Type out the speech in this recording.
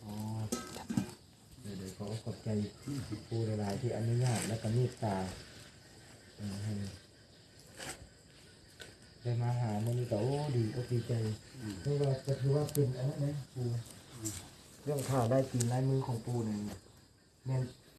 อ๋อเดี๋ยวขอขอบใจปูหลายๆที่อนุญาตและก็เมตตาให้ได้มาหามันนี่ก็โอ้ดีอกดีใจเพราะว่าจะถือว่าเป็นอันนั้นนะปูเรื่องข่าวได้กินลายมือของปูเนี่ยแม่น